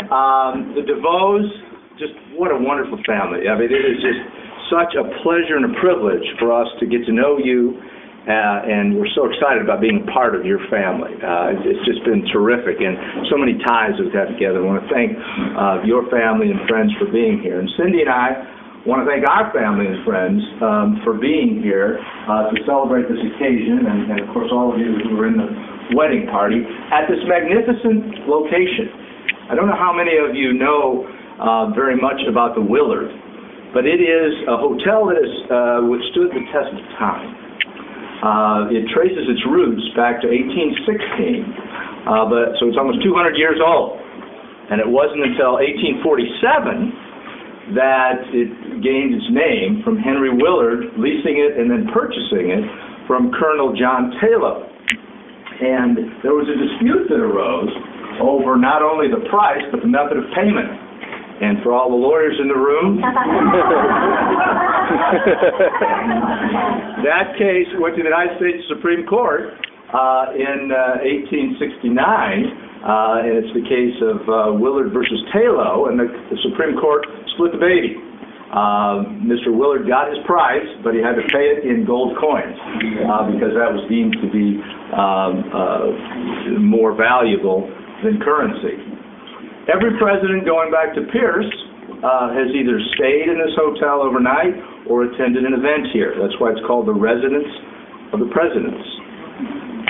The DeVos, just what a wonderful family. I mean, it is just such a pleasure and a privilege for us to get to know you, and we're so excited about being part of your family. It's just been terrific, and so many ties we've had together. I want to thank your family and friends for being here. And Cindy and I want to thank our family and friends for being here to celebrate this occasion, and of course all of you who were in the wedding party at this magnificent location. I don't know how many of you know very much about the Willard, but it is a hotel that has withstood the test of time. It traces its roots back to 1816, so it's almost 200 years old. And it wasn't until 1847 that it gained its name from Henry Willard leasing it and then purchasing it from Colonel John Taylor. And there was a dispute that arose over not only the price, but the method of payment. And for all the lawyers in the room, that case went to the United States Supreme Court in 1869, and it's the case of Willard versus Taylor, and the Supreme Court split the baby. Mr. Willard got his price, but he had to pay it in gold coins because that was deemed to be more valuable than currency. Every president going back to Pierce has either stayed in this hotel overnight or attended an event here. That's why it's called the Residence of the Presidents.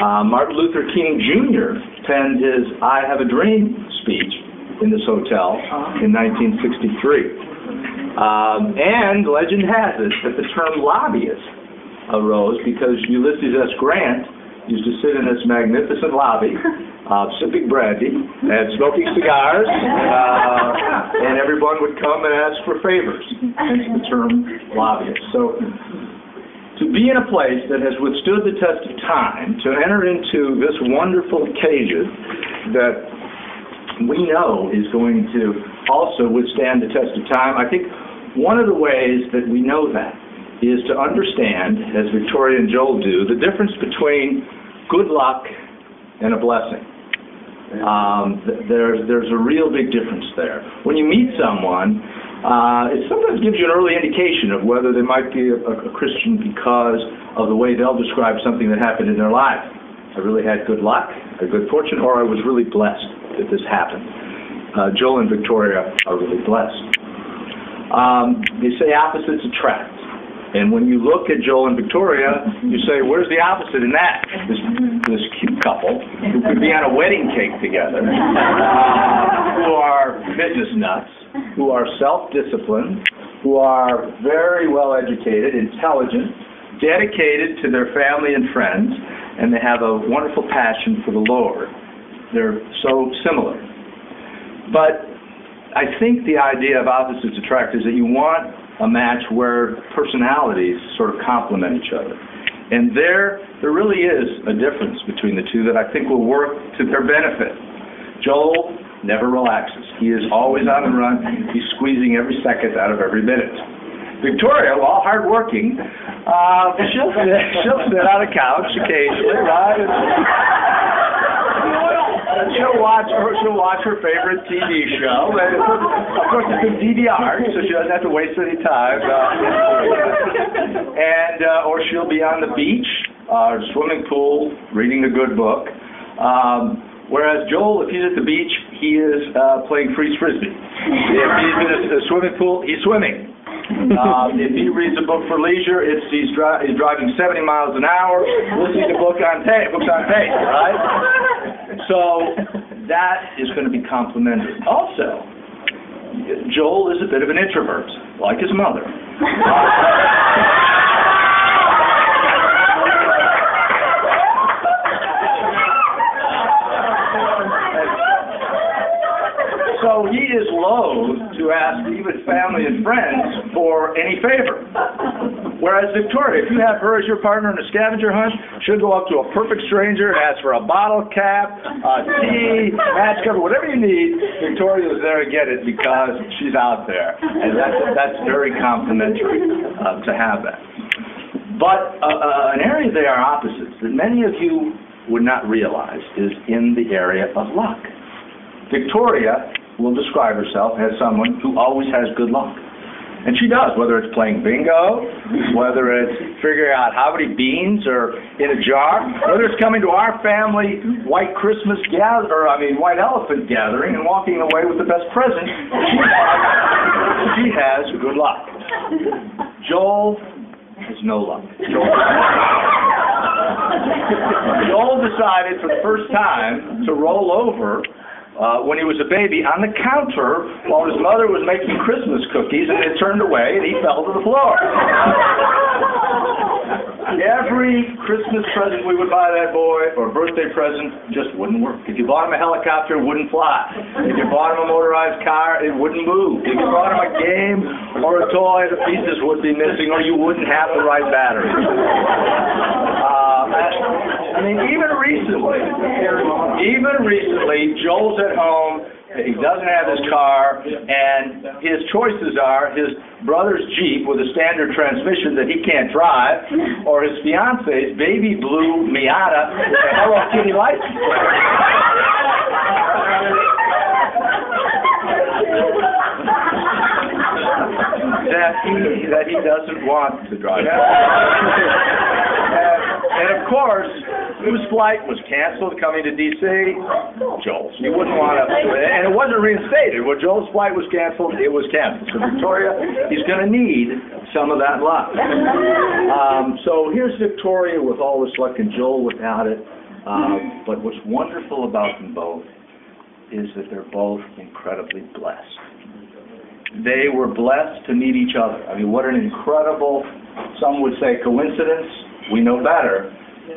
Martin Luther King Jr. penned his I Have a Dream speech in this hotel in 1963. And legend has it that the term lobbyist arose because Ulysses S. Grant used to sit in this magnificent lobby sipping brandy and smoking cigars, and everyone would come and ask for favors, hence the term lobbyist. So to be in a place that has withstood the test of time, to enter into this wonderful occasion that we know is going to also withstand the test of time, I think one of the ways that we know that is to understand, as Victoria and Joel do, the difference between good luck and a blessing. There's a real big difference there. When you meet someone, it sometimes gives you an early indication of whether they might be a Christian because of the way they'll describe something that happened in their life. I really had good luck, a good fortune, or I was really blessed that this happened. Joel and Victoria are really blessed. They say opposites attract. And when you look at Joel and Victoria, you say, where's the opposite in that? This cute couple who could be on a wedding cake together, who are business nuts, who are self-disciplined, who are very well educated, intelligent, dedicated to their family and friends, and they have a wonderful passion for the Lord. They're so similar. But I think the idea of opposites attract is that you want a match where personalities sort of complement each other. And there really is a difference between the two that I think will work to their benefit. Joel never relaxes. He is always on the run. He's squeezing every second out of every minute. Victoria, while hardworking, she'll sit on a couch occasionally, right? And she'll watch her favorite TV show. And of course, it's a DVR, so she doesn't have to waste any time. Or she'll be on the beach, swimming pool, reading a good book. Whereas Joel, if he's at the beach, he is playing freeze frisbee. If he's in a swimming pool, he's swimming. If he reads a book for leisure, he's driving 70 miles an hour, listening to books on tape, right? So that is going to be complementary. Also, Joel is a bit of an introvert, like his mother. So he is loath to ask even family and friends for any favor. Whereas Victoria, if you have her as your partner in a scavenger hunt, she'll go up to a perfect stranger and ask for a bottle cap, tea, match cover, whatever you need. Victoria is there to get it because she's out there. And that's very complimentary to have that. But an area they are opposites that many of you would not realize is in the area of luck. Victoria will describe herself as someone who always has good luck. And she does, whether it's playing bingo, whether it's figuring out how many beans are in a jar, whether it's coming to our family white white elephant gathering and walking away with the best present. She has good luck. Joel has no luck. Joel decided for the first time to roll over when he was a baby on the counter while his mother was making Christmas cookies, and it turned away and he fell to the floor. Every Christmas present we would buy that boy, or birthday present, just wouldn't work. If you bought him a helicopter, it wouldn't fly. If you bought him a motorized car, it wouldn't move. If you bought him a game or a toy, the pieces would be missing, or you wouldn't have the right battery. Even recently, Joel's at home, he doesn't have his car, and his choices are his brother's Jeep with a standard transmission that he can't drive, or his fiance's baby blue Miata with a Hello Kitty license plate. that he doesn't want to drive. And of course, whose flight was canceled coming to D.C.? Joel's. You wouldn't want to, and it wasn't reinstated. When Joel's flight was canceled, it was canceled. So Victoria, he's going to need some of that luck. So here's Victoria with all this luck and Joel without it. But what's wonderful about them both is that they're both incredibly blessed. They were blessed to meet each other. I mean, what an incredible, some would say coincidence. We know better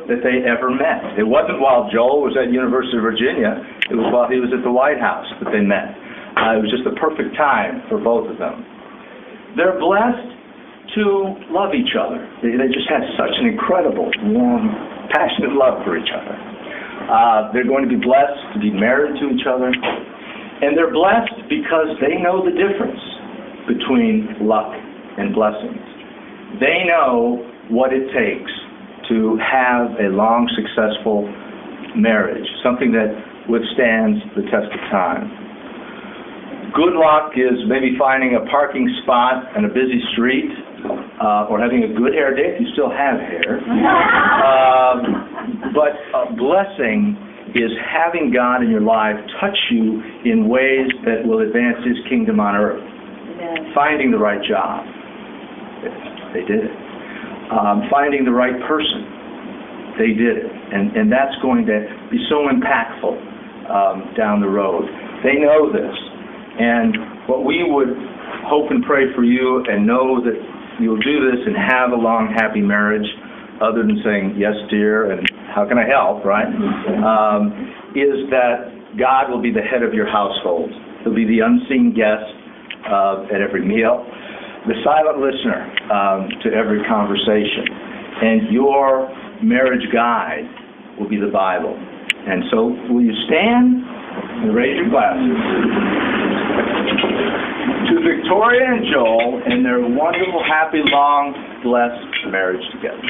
that they ever met. It wasn't while Joel was at University of Virginia. It was while he was at the White House that they met. It was just the perfect time for both of them. They're blessed to love each other. They just have such an incredible, warm, passionate love for each other. They're going to be blessed to be married to each other. And they're blessed because they know the difference between luck and blessings. They know what it takes to have a long, successful marriage, something that withstands the test of time. Good luck is maybe finding a parking spot in a busy street, or having a good hair day if you still have hair. But a blessing is having God in your life touch you in ways that will advance His kingdom on earth. Amen. Finding the right job. They did it. Finding the right person. They did it. And that's going to be so impactful down the road. They know this. And what we would hope and pray for you, and know that you'll do this and have a long, happy marriage, other than saying, yes, dear, and how can I help, right? Is that God will be the head of your household. He'll be the unseen guest at every meal, the silent listener to every conversation. And your marriage guide will be the Bible. And so will you stand and raise your glasses to Victoria and Joel and their wonderful, happy, long, blessed marriage together.